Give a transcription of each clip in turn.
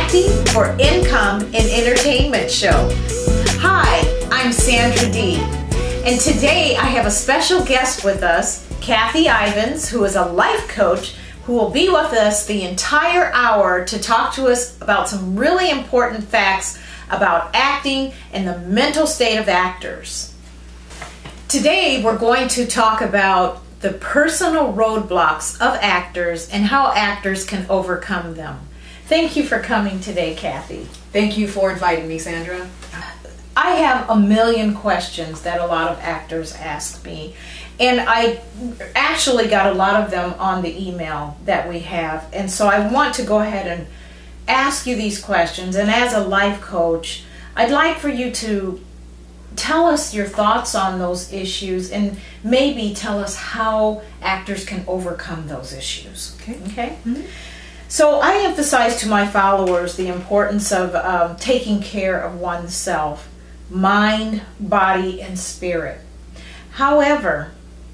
Acting for Income and Entertainment show. Hi, I'm Sandra D. And today I have a special guest with us, Kathy Ivins, who is a life coach who will be with us the entire hour to talk to us about some really important facts about acting and the mental state of actors. Today we're going to talk about the personal roadblocks of actors and how actors can overcome them. Thank you for coming today, Kathy. Thank you for inviting me, Sandra. I have a million questions that a lot of actors ask me, and I actually got a lot of them on the email that we have, and so I want to go ahead and ask you these questions. And as a life coach, I'd like for you to tell us your thoughts on those issues and maybe tell us how actors can overcome those issues. Okay? Mm-hmm. So I emphasize to my followers the importance of taking care of oneself, mind, body, and spirit. However,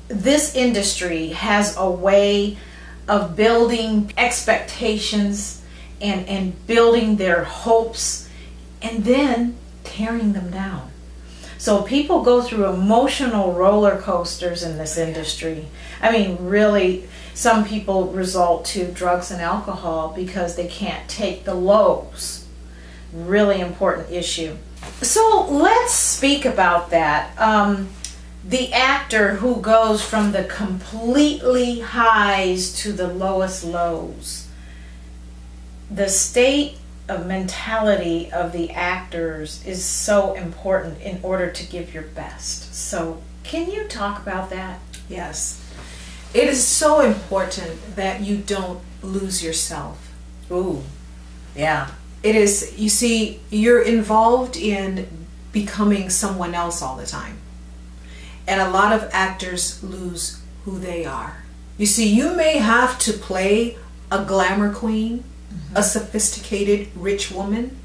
this industry has a way of building expectations and building their hopes and then tearing them down. So people go through emotional roller coasters in this industry. I mean, really, some people resort to drugs and alcohol because they can't take the lows. Really important issue. So let's speak about that. The actor who goes from the completely highs to the lowest lows. The state of mentality of the actors is so important in order to give your best. So can you talk about that? Yes. It is so important that you don't lose yourself. Ooh, yeah. It is, you see, you're involved in becoming someone else all the time. And a lot of actors lose who they are. You see, you may have to play a glamour queen, a sophisticated rich woman,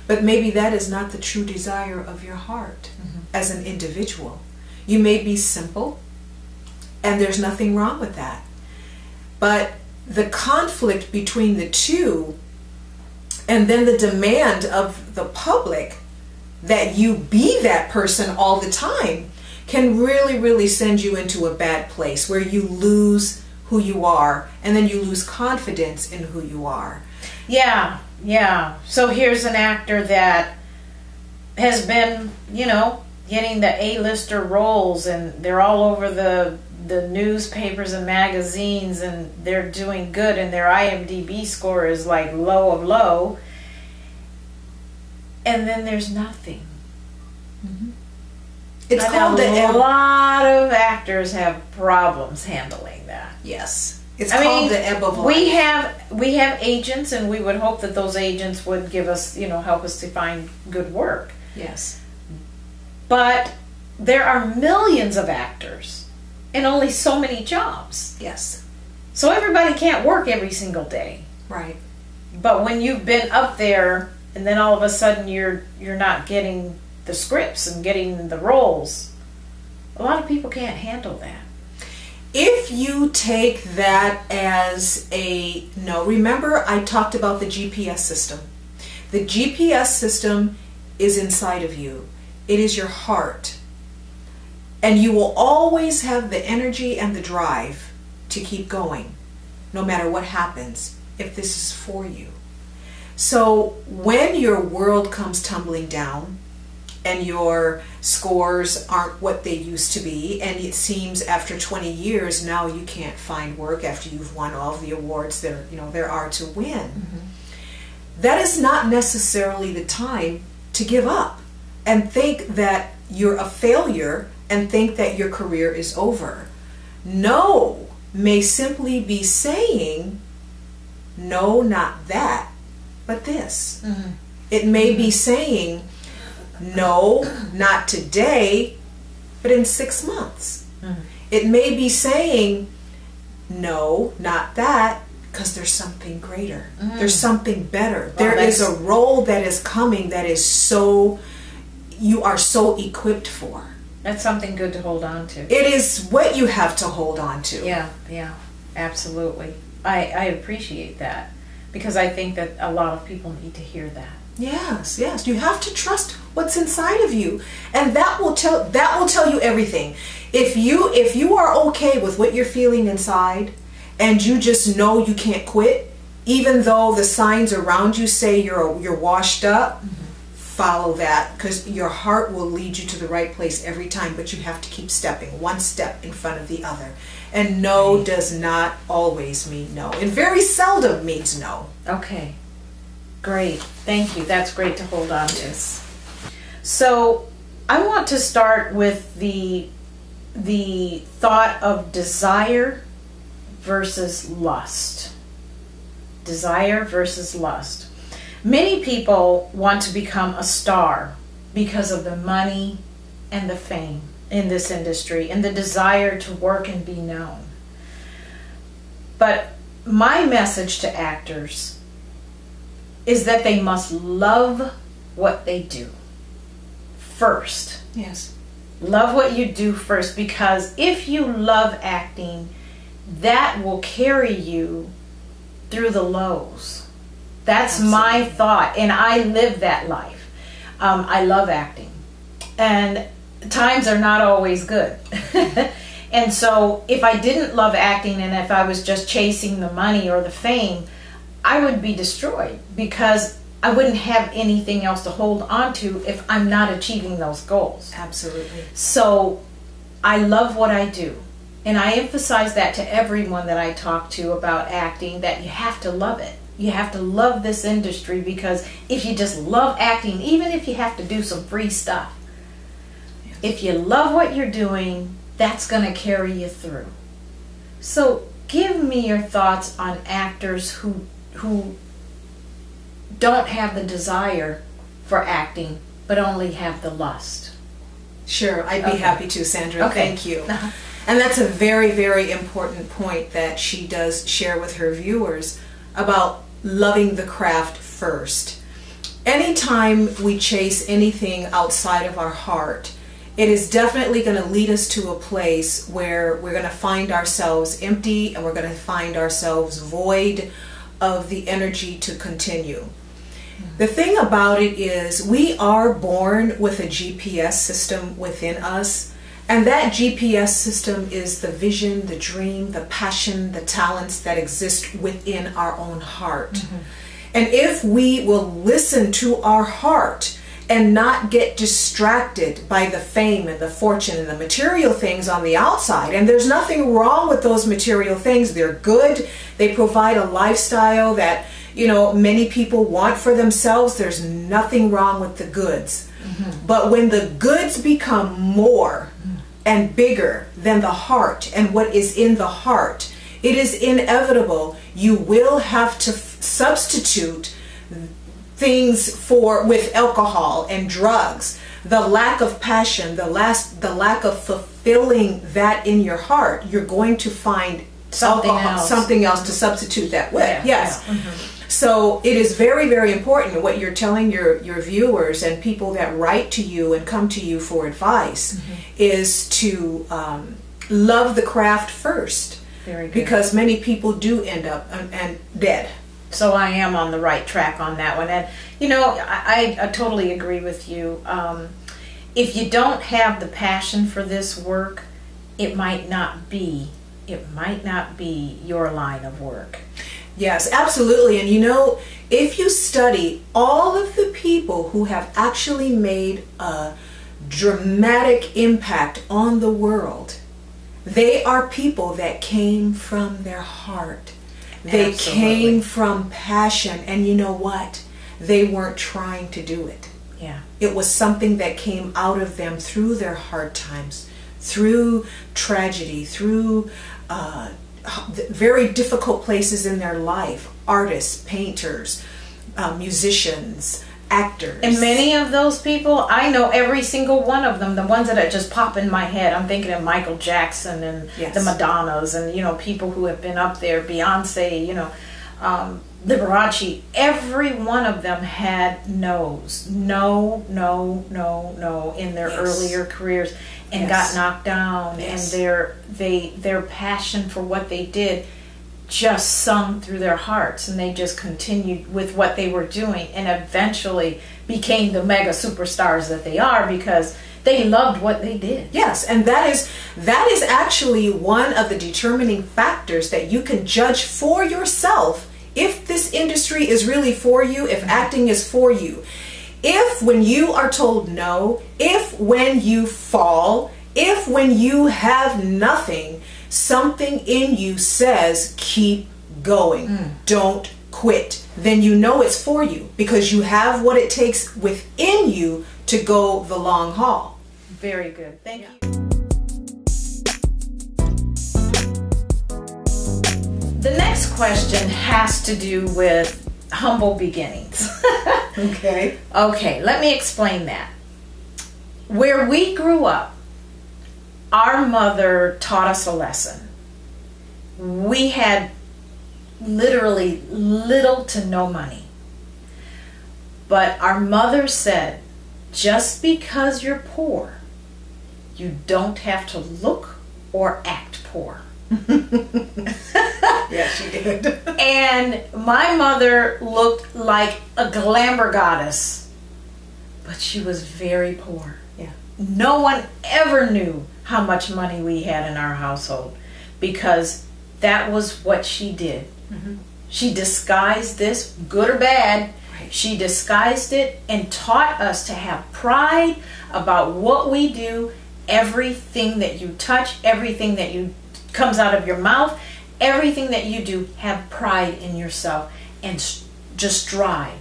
but maybe that is not the true desire of your heart as an individual. You may be simple, and there's nothing wrong with that. But the conflict between the two, and then the demand of the public that you be that person all the time, can really, really send you into a bad place where you lose who you are, and then you lose confidence in who you are. Yeah, yeah. So here's an actor that has been, you know, getting the A-lister roles, and they're all over the newspapers and magazines, and they're doing good, and their IMDb score is like low of low, and then there's nothing. It's called the ebb. A lot of actors have problems handling that. Yes. It's called the ebb of life. We have agents, and we would hope that those agents would give us, you know, help us to find good work. Yes. But there are millions of actors and only so many jobs. Yes. So everybody can't work every single day. Right. But when you've been up there and then all of a sudden you're not getting the scripts and getting the roles, a lot of people can't handle that. If you take that as a no, remember I talked about the GPS system. The GPS system is inside of you. It is your heart. And you will always have the energy and the drive to keep going, no matter what happens, if this is for you. So when your world comes tumbling down, and your scores aren't what they used to be, and it seems after 20 years now you can't find work after you've won all the awards there are to win. That is not necessarily the time to give up and think that you're a failure and think that your career is over. No may simply be saying, no, not that, but this. It may be saying, no, not today, but in 6 months. It may be saying, no, not that, because there's something greater. There's something better. There is a role that is coming that is so, you are so equipped for. That's something good to hold on to. It is what you have to hold on to. Yeah, yeah, absolutely. I appreciate that. because I think that a lot of people need to hear that. Yes, yes. You have to trust what's inside of you, and that will tell you everything. If you are okay with what you're feeling inside, and you just know you can't quit, even though the signs around you say you're washed up, follow that, because your heart will lead you to the right place every time. But you have to keep stepping one step in front of the other. And no does not always mean no, and very seldom means no. Okay. Great, thank you. That's great to hold on to. So I want to start with the thought of desire versus lust. Desire versus lust. Many people want to become a star because of the money and the fame in this industry and the desire to work and be known. But my message to actors is that they must love what they do first. Yes. Love what you do first, because if you love acting, that will carry you through the lows. That's Absolutely. my thought, and I live that life. I love acting, and times are not always good. And so if I didn't love acting, and if I was just chasing the money or the fame, I would be destroyed, because I wouldn't have anything else to hold on to if I'm not achieving those goals. Absolutely. So I love what I do. And I emphasize that to everyone that I talk to about acting, that you have to love it. You have to love this industry, because if you just love acting, even if you have to do some free stuff, Yes. if you love what you're doing, that's going to carry you through. So give me your thoughts on actors who don't have the desire for acting, but only have the lust. Sure, I'd be happy to, Sandra. Okay. Thank you. And that's a very, very important point that she does share with her viewers about loving the craft first. Anytime we chase anything outside of our heart, it is definitely going to lead us to a place where we're going to find ourselves empty, and we're going to find ourselves void of the energy to continue. The thing about it is, we are born with a GPS system within us, and that GPS system is the vision, the dream, the passion, the talents that exist within our own heart. And if we will listen to our heart and not get distracted by the fame and the fortune and the material things on the outside, and there's nothing wrong with those material things, they're good, they provide a lifestyle that, you know, many people want for themselves. There's nothing wrong with the goods. But when the goods become more and bigger than the heart and what is in the heart, it is inevitable you will have to substitute things with alcohol and drugs. The lack of passion, the lack of fulfilling that in your heart, you're going to find something else to substitute that with. Yes. So it is very, very important what you're telling your viewers and people that write to you and come to you for advice is to love the craft first. Very good. Because many people do end up and dead. So I am on the right track on that one. And, you know, I totally agree with you. If you don't have the passion for this work, it might not be your line of work. Yes, absolutely. And you know, if you study all of the people who have actually made a dramatic impact on the world, they are people that came from their heart. They Absolutely. came from passion, and you know what? They weren't trying to do it. Yeah. It was something that came out of them through their hard times, through tragedy, through very difficult places in their life. Artists, painters, musicians, actors. And many of those people, I know every single one of them, the ones that just pop in my head. I'm thinking of Michael Jackson and Yes. the Madonnas and, you know, people who have been up there, Beyonce, you know, Liberace. Every one of them had no's. No in their Yes. earlier careers and Yes. got knocked down. Yes. And their passion for what they did just sung through their hearts, and they just continued with what they were doing and eventually became the mega superstars that they are because they loved what they did. Yes, and that is actually one of the determining factors that you can judge for yourself if this industry is really for you, if acting is for you. If when you are told no, if when you fall, if when you have nothing, something in you says keep going, don't quit, then you know it's for you because you have what it takes within you to go the long haul. Very good. Thank you. The next question has to do with humble beginnings. Okay. Okay, let me explain that. Where we grew up, our mother taught us a lesson. We had literally little to no money. But our mother said, just because you're poor, you don't have to look or act poor. Yeah, she did. And my mother looked like a glamour goddess, but she was very poor. Yeah. No one ever knew how much money we had in our household because that was what she did. Mm-hmm. She disguised this, good or bad. Right. She disguised it and taught us to have pride about what we do. Everything that you touch, everything that you comes out of your mouth, everything that you do, have pride in yourself and just strive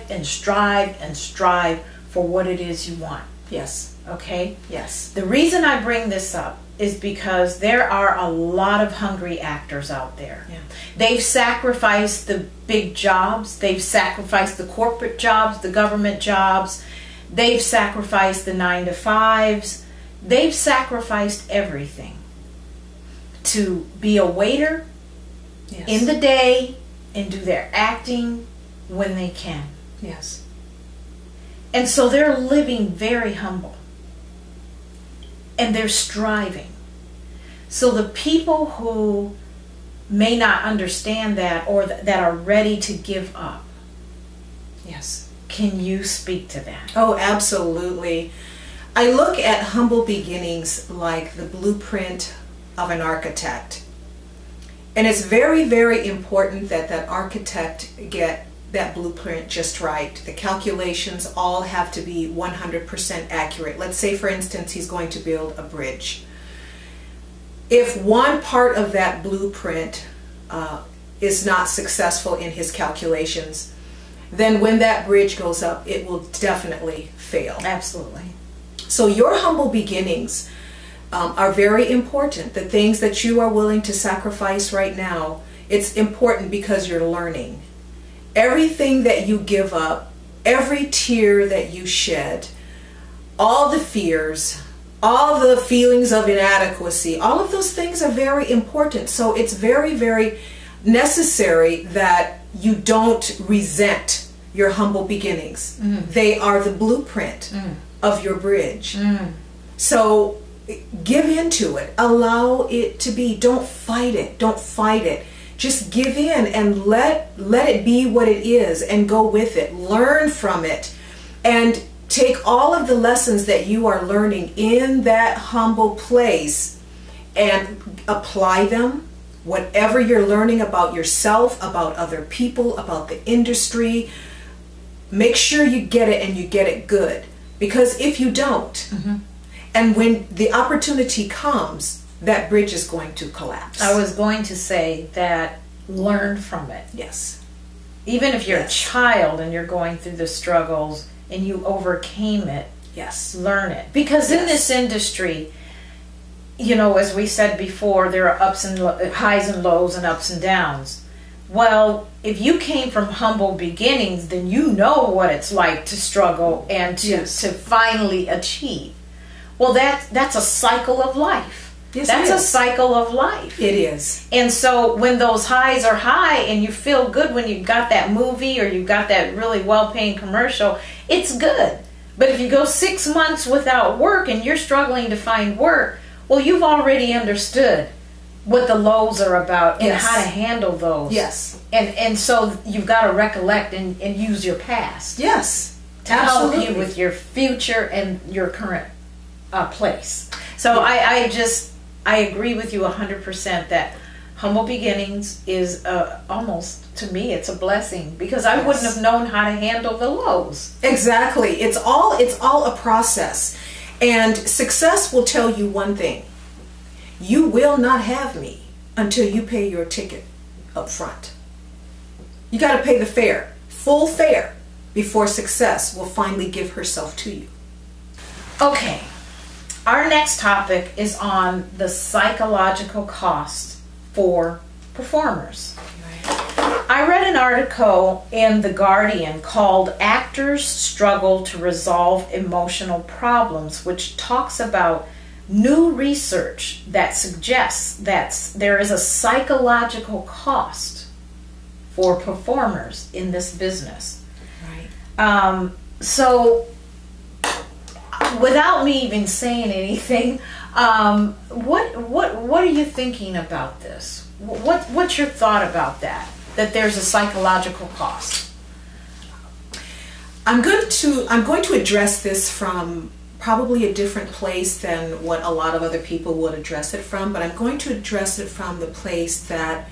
and strive and strive for what it is you want. Yes. Okay? Yes. The reason I bring this up is because there are a lot of hungry actors out there. Yeah. They've sacrificed the big jobs, they've sacrificed the corporate jobs, the government jobs, they've sacrificed the 9-to-5s, they've sacrificed everything to be a waiter Yes. in the day and do their acting when they can. Yes. And so they're living very humble. And they're striving. So the people who may not understand that or that are ready to give up, Yes. can you speak to that? Oh, absolutely. I look at humble beginnings like the blueprint of an architect. And it's very, very important that that architect get that blueprint just right. The calculations all have to be 100% accurate. Let's say, for instance, he's going to build a bridge. If one part of that blueprint is not successful in his calculations, then when that bridge goes up, it will definitely fail. Absolutely. So your humble beginnings are very important. The things that you are willing to sacrifice right now, it's important because you're learning. Everything that you give up, every tear that you shed, all the fears, all the feelings of inadequacy, all of those things are very important. So it's very, very necessary that you don't resent your humble beginnings. They are the blueprint of your bridge. So give into it. Allow it to be. Don't fight it. Don't fight it. Just give in and let it be what it is and go with it. Learn from it and take all of the lessons that you are learning in that humble place and apply them. Whatever you're learning about yourself, about other people, about the industry, make sure you get it and you get it good. Because if you don't, and when the opportunity comes, that bridge is going to collapse. I was going to say that learn from it. Yes. Even if you're Yes. a child and you're going through the struggles and you overcame it, Yes. learn it. Because in Yes. this industry, you know, as we said before, there are ups and highs and lows and ups and downs. Well, if you came from humble beginnings, then you know what it's like to struggle and to finally achieve. Well, that's a cycle of life. Yes, That's it a is. cycle of life. It is. And so when those highs are high and you feel good when you got that movie or you got that really well-paying commercial, it's good. But if you go 6 months without work and you're struggling to find work, well, you've already understood what the lows are about and Yes. how to handle those. Yes. And so you've got to recollect and use your past Yes. to help Absolutely. you with your future and your current place. So I agree with you 100% that humble beginnings is almost, to me, it's a blessing, because I wouldn't have known how to handle the lows. Exactly. It's all a process. And success will tell you one thing. You will not have me until you pay your ticket up front. You got to pay the fare, full fare, before success will finally give herself to you. Okay. Our next topic is on the psychological cost for performers. I read an article in The Guardian called "Actors Struggle to Resolve Emotional Problems," which talks about new research that suggests that there is a psychological cost for performers in this business. Right. So, without me even saying anything, what are you thinking about this? What's your thought about that? That there's a psychological cost. I'm going to address this from probably a different place than what a lot of other people would address it from, but I'm going to address it from the place that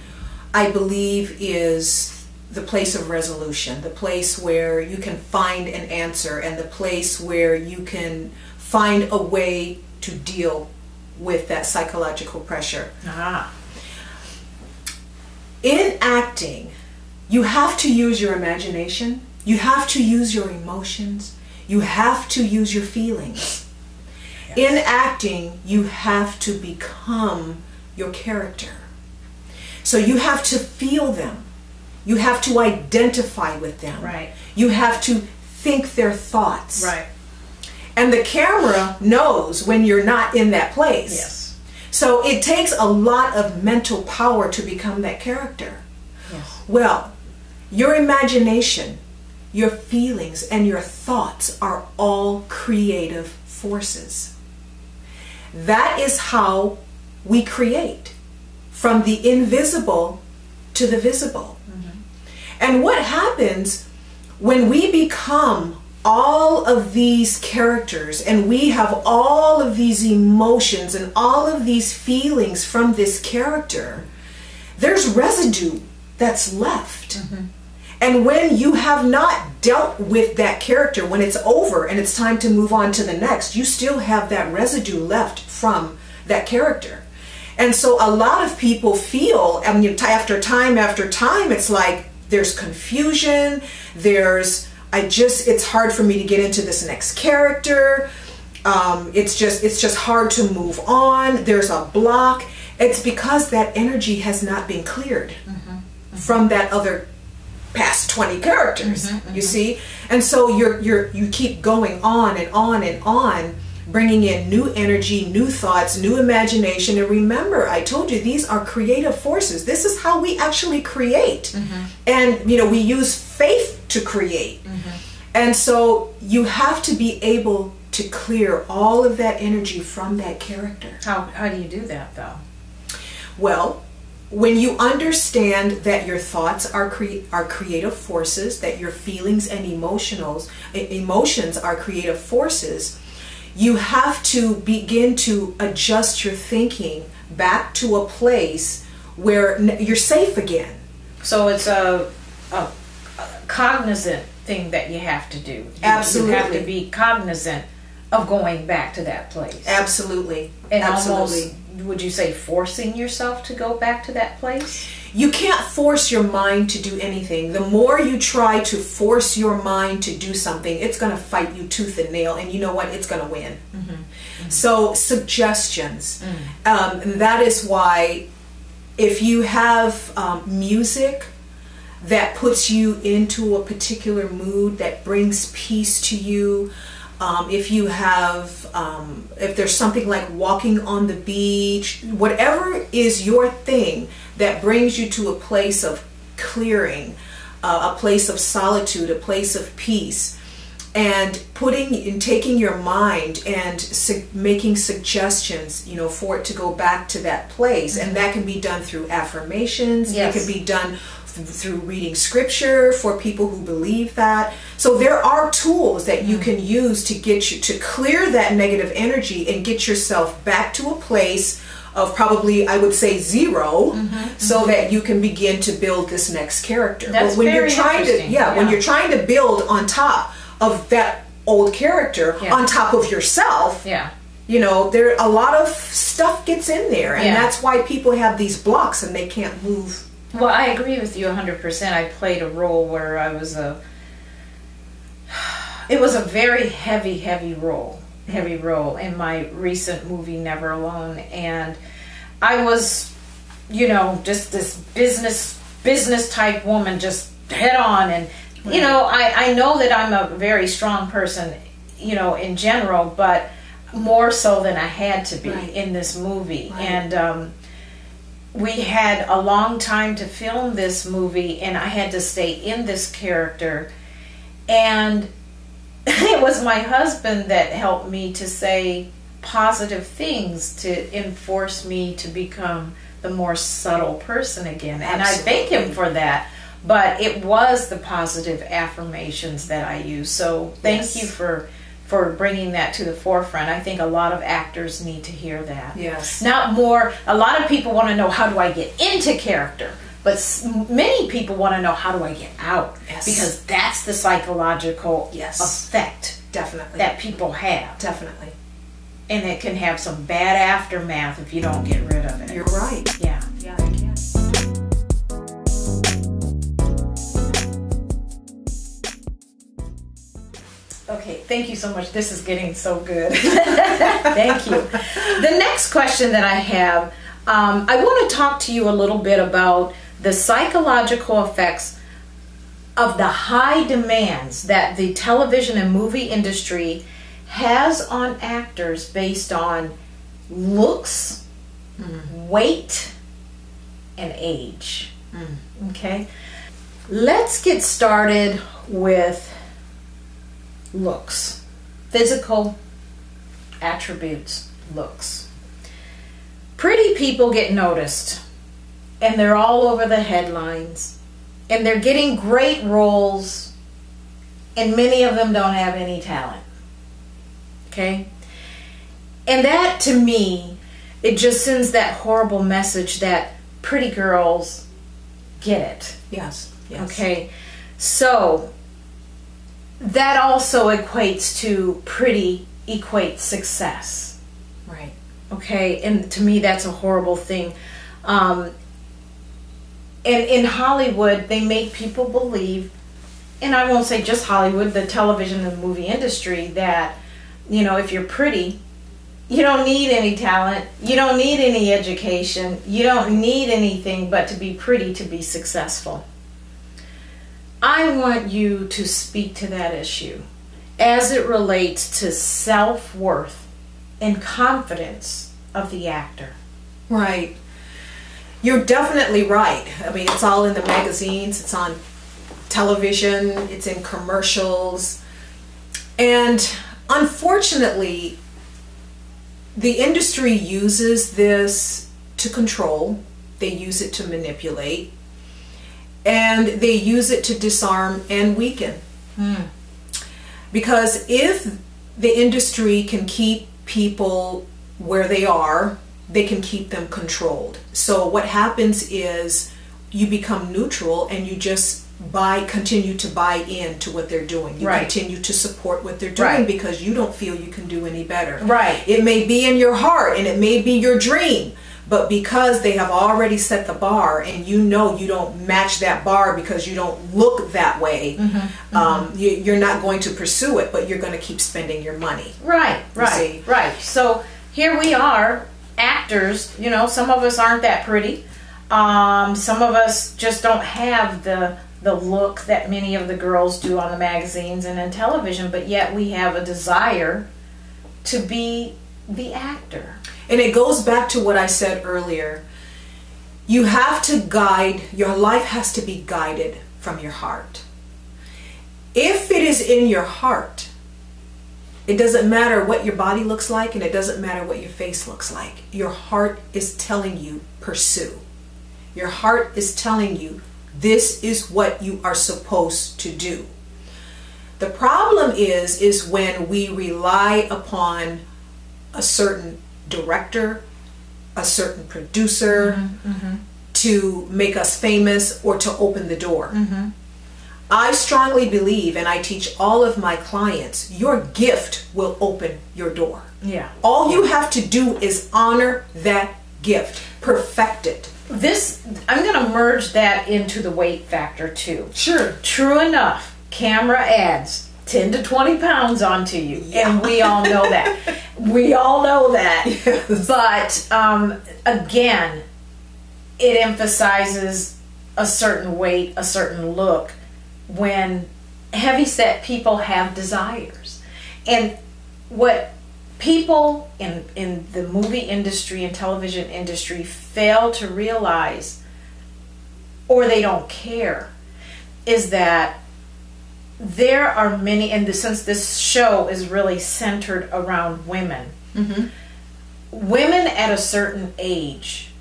I believe is the place of resolution, the place where you can find an answer, and the place where you can find a way to deal with that psychological pressure. Ah. In acting, you have to use your imagination, you have to use your emotions, you have to use your feelings. Yes. In acting, you have to become your character. So you have to feel them. You have to identify with them. Right. You have to think their thoughts. Right. And the camera knows when you're not in that place. Yes. So it takes a lot of mental power to become that character. Yes. Well, your imagination, your feelings, and your thoughts are all creative forces. That is how we create, from the invisible to the visible. Mm-hmm. And what happens when we become all of these characters and we have all of these emotions and all of these feelings from this character, there's residue that's left. Mm-hmm. And when you have not dealt with that character, when it's over and it's time to move on to the next, you still have that residue left from that character. And so a lot of people feel, I mean, after time, it's like there's confusion, it's hard for me to get into this next character. It's just hard to move on. There's a block. It's because that energy has not been cleared from that other past 20 characters, you see? And so you keep going on and on and on, bringing in new energy, new thoughts, new imagination. And remember, I told you, these are creative forces. This is how we actually create. And, we use faith to create. And so you have to be able to clear all of that energy from that character. How do you do that, though? Well, when you understand that your thoughts are creative forces, that your feelings and emotions are creative forces, you have to begin to adjust your thinking back to a place where you're safe again. So it's a cognizant thing that you have to do. Absolutely. You have to be cognizant of going back to that place. Absolutely. And Absolutely. almost, would you say, forcing yourself to go back to that place? You can't force your mind to do anything. The more you try to force your mind to do something, it's going to fight you tooth and nail, and you know what? It's going to win. So suggestions. And that is why if you have music that puts you into a particular mood, that brings peace to you, if you have, if there's something like walking on the beach, whatever is your thing that brings you to a place of clearing, a place of solitude, a place of peace, and taking your mind and making suggestions, you know, for it to go back to that place. And that can be done through affirmations. Yes. It can be done through reading scripture for people who believe that. So there are tools that you can use to get you to clear that negative energy and get yourself back to a place of probably, I would say, 0, so that you can begin to build this next character. That's but when very you're trying to, interesting. when you're trying to build on top of that old character, on top of yourself, you know, there a lot of stuff gets in there, and that's why people have these blocks and they can't move. Well, I agree with you 100%. I played a role where I was it was a very heavy role in my recent movie Never Alone, and I was, you know, just this business type woman, just head on, and you know, I know that I'm a very strong person, you know, in general, but more so than I had to be in this movie. And we had a long time to film this movie, and I had to stay in this character, and it was my husband that helped me to say positive things to enforce me to become the more subtle person again. And I thank him for that. But it was the positive affirmations that I used. So thank you for bringing that to the forefront. I think a lot of actors need to hear that. Yes. Not more, a lot of people want to know, how do I get into character? But many people want to know, how do I get out? Yes. Because that's the psychological effect that people have. Definitely. And it can have some bad aftermath if you don't get rid of it. You're right. Yeah. Yeah, I can. Okay, thank you so much. This is getting so good. Thank you. The next question that I have, I want to talk to you a little bit about the psychological effects of the high demands that the television and movie industry has on actors based on looks, weight, and age. Okay? Let's get started with looks. Physical attributes, looks. Pretty people get noticed, and they're all over the headlines, and they're getting great roles, and many of them don't have any talent. Okay? And that, to me, it just sends that horrible message that pretty girls get it. Yes. Okay? So that also equates to pretty equates success. Right. Okay? And to me, that's a horrible thing. And in Hollywood, they make people believe, and I won't say just Hollywood, the television and movie industry, that, you know, if you're pretty, you don't need any talent, you don't need any education, you don't need anything but to be pretty to be successful. I want you to speak to that issue as it relates to self-worth and confidence of the actor. Right. You're definitely right. I mean, it's all in the magazines, it's on television, it's in commercials. And unfortunately, the industry uses this to control. They use it to manipulate. And they use it to disarm and weaken. Because if the industry can keep people where they are, they can keep them controlled. So what happens is you become neutral and you just continue to buy into what they're doing. You continue to support what they're doing because you don't feel you can do any better. Right. It may be in your heart and it may be your dream, but because they have already set the bar and you know you don't match that bar because you don't look that way, you're not going to pursue it, but you're going to keep spending your money. Right. So here we are, actors, you know, some of us aren't that pretty. Some of us just don't have the look that many of the girls do on the magazines and in television, but yet we have a desire to be the actor. And it goes back to what I said earlier. You have to guide, your life has to be guided from your heart. If it is in your heart, it doesn't matter what your body looks like, and it doesn't matter what your face looks like. Your heart is telling you, pursue. Your heart is telling you, this is what you are supposed to do. The problem is when we rely upon a certain director, a certain producer, to make us famous or to open the door. I strongly believe, and I teach all of my clients, your gift will open your door. Yeah. All you have to do is honor that gift, perfect it. I'm going to merge that into the weight factor too. Sure. True enough, camera adds 10 to 20 pounds onto you. Yeah. And we all know that. We all know that. Yes. But again, it emphasizes a certain weight, a certain look, when heavyset people have desires. And what people in the movie industry and television industry fail to realize, or they don't care, is that there are many, and since this show is really centered around women, women at a certain age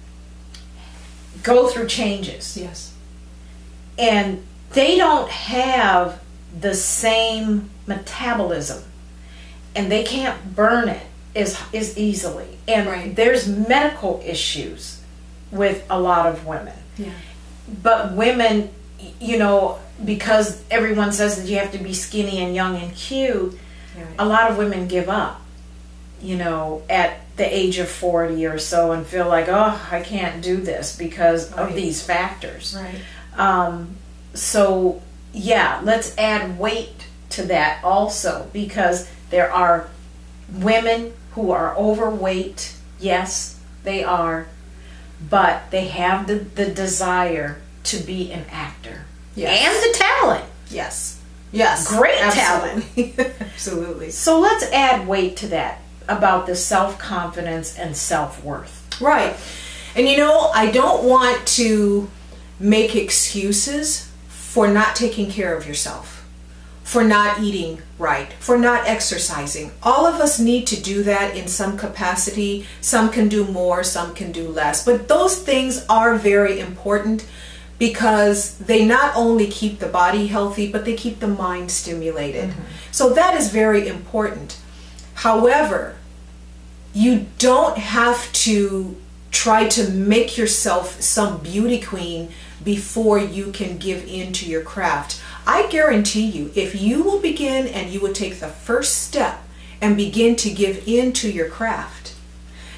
go through changes. Yes. And they don't have the same metabolism, and they can't burn it as easily. And there's medical issues with a lot of women. Yeah. But women, you know, because everyone says that you have to be skinny and young and cute, a lot of women give up, you know, at the age of 40 or so, and feel like, oh, I can't do this because of these factors. So yeah, let's add weight to that also, because there are women who are overweight. Yes, they are, but they have the desire to be an actor. Yes. And the talent. Yes. Yes. Great absolutely. Talent. Absolutely. So let's add weight to that, about the self-confidence and self-worth. Right. And you know, I don't want to make excuses for not taking care of yourself, for not eating right, for not exercising. All of us need to do that in some capacity. Some can do more, some can do less. But those things are very important, because they not only keep the body healthy, but they keep the mind stimulated. So that is very important. However, you don't have to try to make yourself some beauty queen before you can give in to your craft. I guarantee you, if you will begin and you will take the first step and begin to give in to your craft,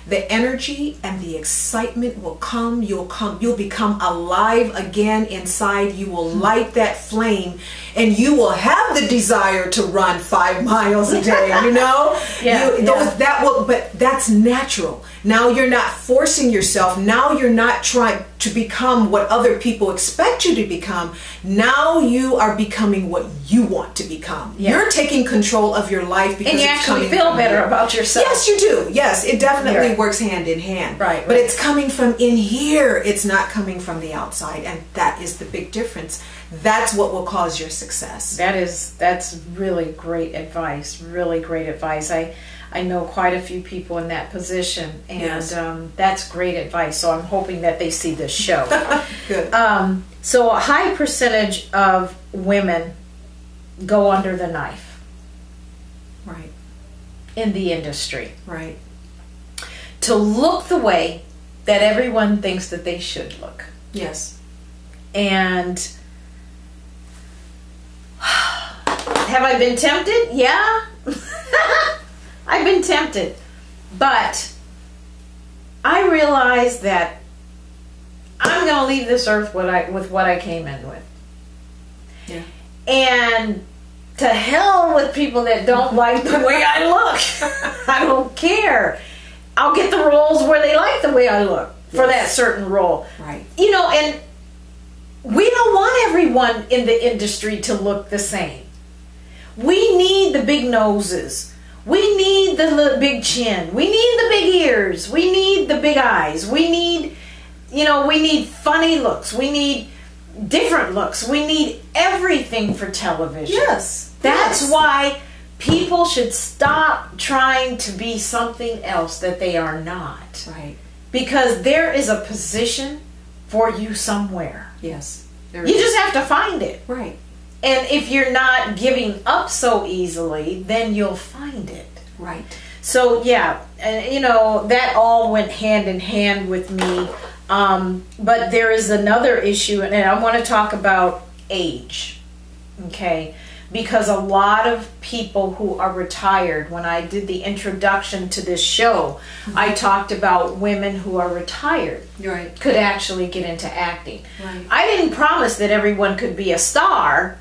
the energy and the excitement will come. You'll become alive again inside. You will light that flame, and you will have the desire to run 5 miles a day, you know? But that's natural. Now you're not forcing yourself. Now you're not trying to become what other people expect you to become. Now you are becoming what you want to become. You're taking control of your life, because and you actually feel better about yourself. Yes, you do. Yes, it definitely works hand in hand. But it's coming from in here. It's not coming from the outside, and that is the big difference. That's what will cause your success. That's really great advice. Really great advice. I know quite a few people in that position, and that's great advice. So I'm hoping that they see this show. Good. So a high percentage of women go under the knife. Right. In the industry. Right. To look the way that everyone thinks that they should look. Yes. And have I been tempted? Yeah. I've been tempted, but I realize that I'm going to leave this earth with what I came in with. Yeah. And to hell with people that don't like the way I look. I don't care. I'll get the roles where they like the way I look for that certain role. Right. You know, and we don't want everyone in the industry to look the same. We need the big noses. We need the big chin. We need the big ears. We need the big eyes. We need, you know, we need funny looks. We need different looks. We need everything for television. Yes. That's yes. why people should stop trying to be something else that they are not. Right. Because there is a position for you somewhere. Yes. You just have to find it. Right. And if you're not giving up so easily, then you'll find it. Right. So yeah, you know, that all went hand in hand with me. But there is another issue, and I want to talk about age. Okay? Because a lot of people who are retired, when I did the introduction to this show, I talked about women who are retired Right. could actually get into acting. Right. I didn't promise that everyone could be a star,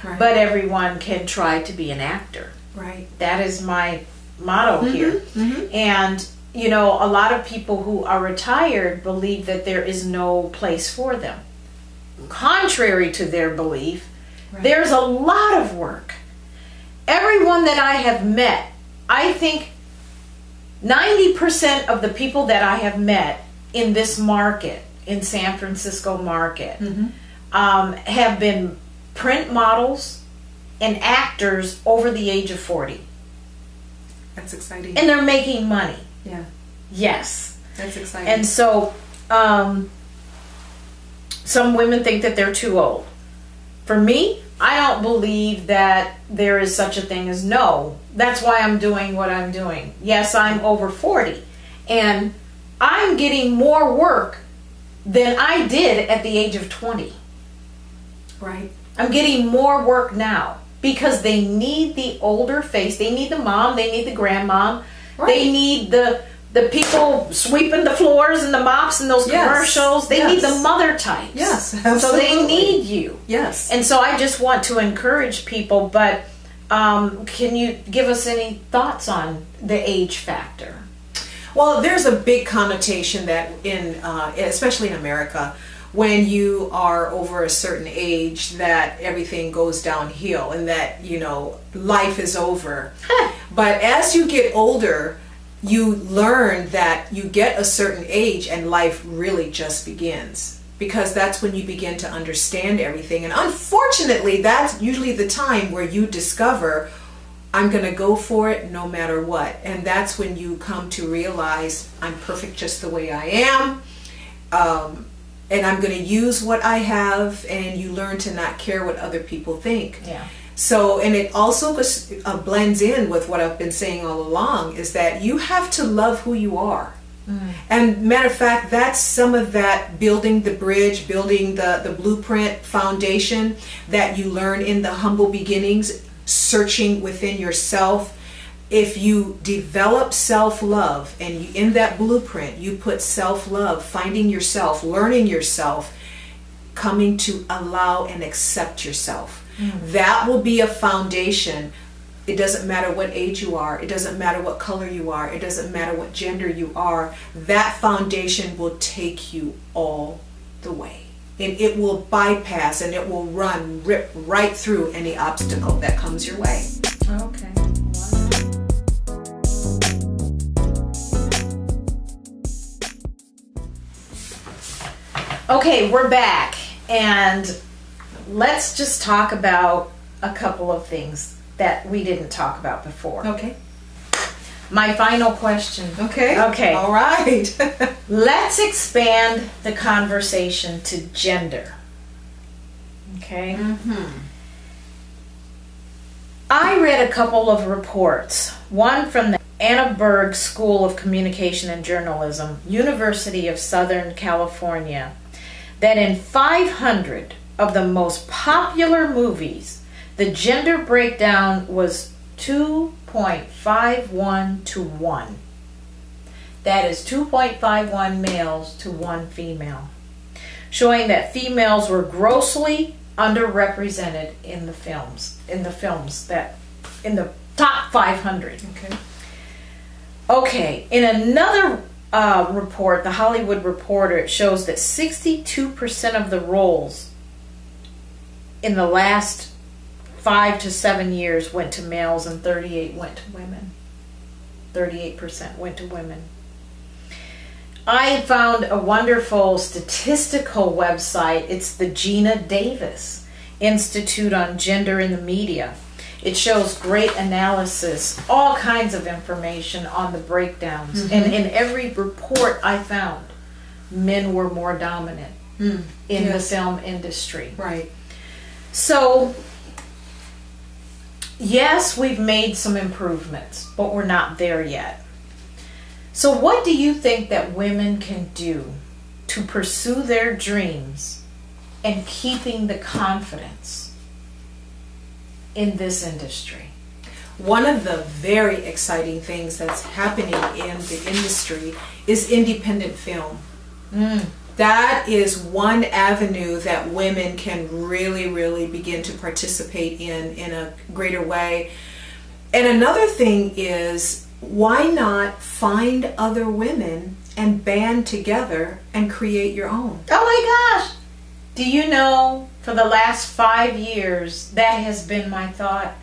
Right. but everyone can try to be an actor. Right. That is my motto here. And, you know, a lot of people who are retired believe that there is no place for them. Contrary to their belief, there's a lot of work. Everyone that I have met, I think 90% of the people that I have met in this market, in San Francisco market, have been print models and actors over the age of 40. That's exciting. And they're making money. Yeah. Yes. That's exciting. And so some women think that they're too old. For me, I don't believe that there is such a thing as no. That's why I'm doing what I'm doing. Yes, I'm over 40. And I'm getting more work than I did at the age of 20. Right. I'm getting more work now because they need the older face. They need the mom. They need the grandmom. Right. They need the people sweeping the floors and the mops and those Yes. commercials. They Yes. need the mother types. Yes, So absolutely. they need you. Yes. And so I just want to encourage people, but can you give us any thoughts on the age factor? Well, there's a big connotation that especially in America, when you are over a certain age, that everything goes downhill and that, you know, life is over. But as you get older, you learn that you get a certain age and life really just begins, because that's when you begin to understand everything. And unfortunately, that's usually the time where you discover, I'm going to go for it no matter what. And that's when you come to realize, I'm perfect just the way I am. And I'm going to use what I have, and you learn to not care what other people think. Yeah. So, and it also blends in with what I've been saying all along, is that you have to love who you are. And matter of fact, that's some of that building the bridge, building the blueprint foundation that you learn in the humble beginnings, searching within yourself. If you develop self-love, and you, in that blueprint, you put self-love, finding yourself, learning yourself, coming to allow and accept yourself. That will be a foundation. It doesn't matter what age you are. It doesn't matter what color you are. It doesn't matter what gender you are. That foundation will take you all the way. And it will bypass and it will rip right through any obstacle that comes your way. Okay. Okay, we're back, and let's just talk about a couple of things that we didn't talk about before. Okay. My final question. Okay. Okay. All right. Let's expand the conversation to gender. Okay? I read a couple of reports, one from the Anna Berg School of Communication and Journalism, University of Southern California, that in 500 of the most popular movies, the gender breakdown was 2.51 to 1. That is 2.51 males to 1 female, showing that females were grossly underrepresented in the films, in the top 500. Okay. Okay, in another report, the Hollywood Reporter, it shows that 62% of the roles in the last 5 to 7 years went to males and 38 went to women. 38% went to women. I found a wonderful statistical website. It's the Gina Davis Institute on Gender in the Media. It shows great analysis, all kinds of information on the breakdowns. Mm-hmm. And in every report I found, men were more dominant in the film industry. Right. So, yes, we've made some improvements, but we're not there yet. So what do you think that women can do to pursue their dreams and keeping the confidence in this industry? One of the very exciting things that's happening in the industry is independent film. That is one avenue that women can really, really begin to participate in a greater way. And another thing is, why not find other women and band together and create your own? Oh my gosh! Do you know, for the last 5 years, that has been my thought.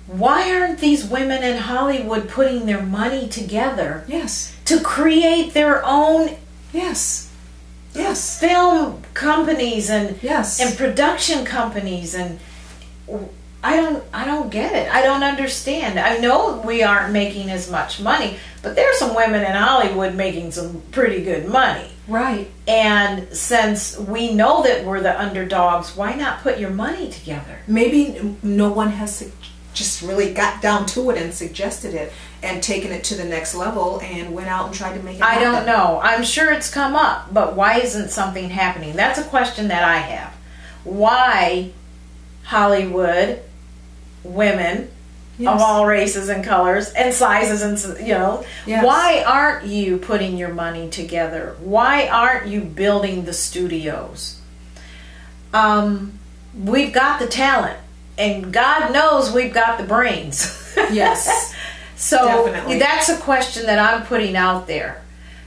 Why aren't these women in Hollywood putting their money together Yes. to create their own Yes. Yes. film companies and Yes. and production companies? And I don't get it. I don't understand. I know we aren't making as much money, but there's some women in Hollywood making some pretty good money. Right. And since we know that we're the underdogs, why not put your money together? Maybe no one has just really got down to it and suggested it and taken it to the next level and went out and tried to make it happen. I don't know. I'm sure it's come up, but why isn't something happening? That's a question that I have. Why Hollywood women of all races and colors and sizes and, you know, why aren't you putting your money together? Why aren't you building the studios? We've got the talent, and God knows we've got the brains. Yes. So definitely. That's a question that I'm putting out there.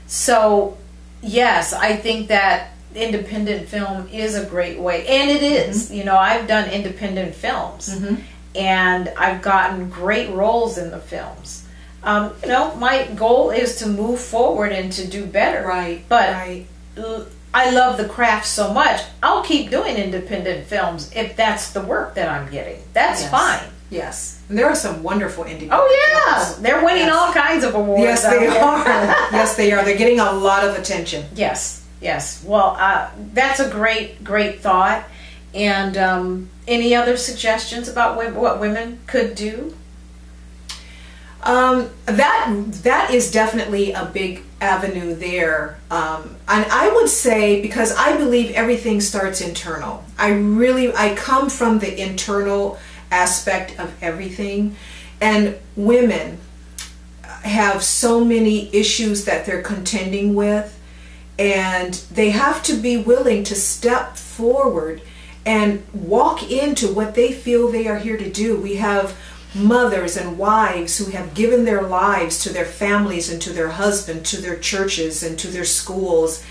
So yes, I think that independent film is a great way, and it is. You know, I've done independent films, and I've gotten great roles in the films. You know, my goal is to move forward and to do better. Right. But right. I love the craft so much. I'll keep doing independent films if that's the work that I'm getting. That's fine. Yes. And there are some wonderful independent films. They're winning all kinds of awards. Yes, they are. Yes, they are. They're getting a lot of attention. Yes, yes. Well, that's a great thought. And any other suggestions about what women could do? That is definitely a big avenue there. And I would say, because I believe everything starts internal. I come from the internal aspect of everything, and women have so many issues that they're contending with, and they have to be willing to step forward and walk into what they feel they are here to do. We have mothers and wives who have given their lives to their families and to their husband, to their churches and to their schools,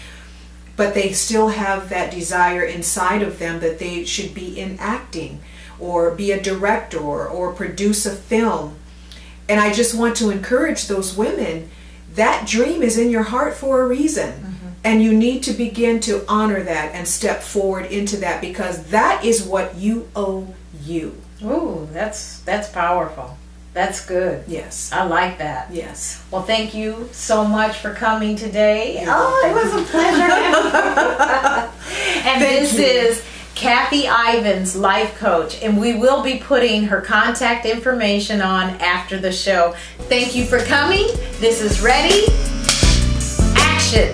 but they still have that desire inside of them that they should be in acting or be a director or produce a film. And I just want to encourage those women, that dream is in your heart for a reason. And you need to begin to honor that and step forward into that, because that is what you owe you. Ooh, that's powerful. That's good. Yes. I like that. Yes. Well, thank you so much for coming today. It was a pleasure. And this is Kathy Ivins, life coach, and we will be putting her contact information on after the show. Thank you for coming. This is Ready, Action.